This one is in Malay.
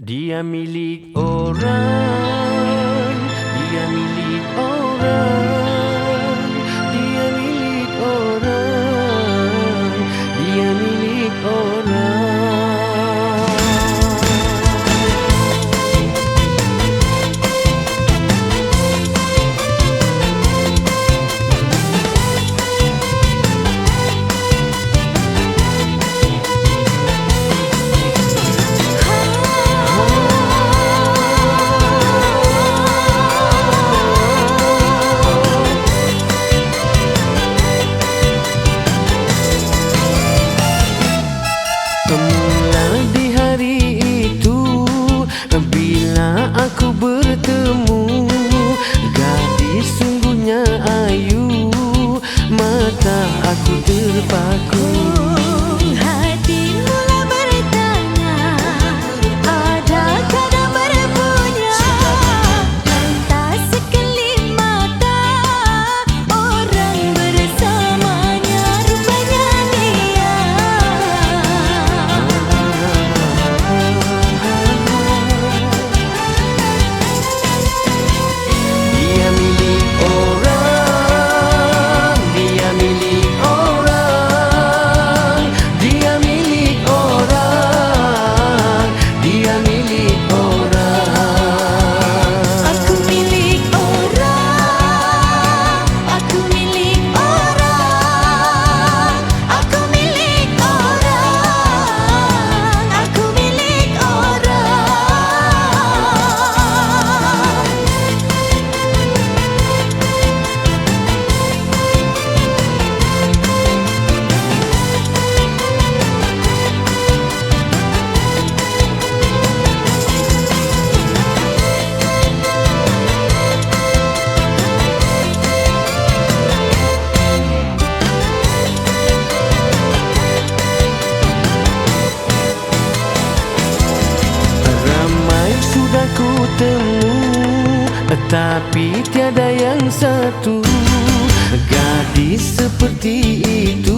Dia milik orang, dia milik orang, dia milik orang, dia milik orang. Mula di hari itu, bila aku bertemu gadis sungguhnya ayu, mata aku terpaku. Hati mula bertanya, adakah dia berpunya? Entah sekelip mata orang bersamanya, rupanya dia. Dia milik orang, dia milik orang, dia milik orang, dia milik orang. Aku milik orang, aku milik orang, aku milik orang, aku milik orang. Ramai sudah ku temu, tapi tiada yang satu gadis seperti itu.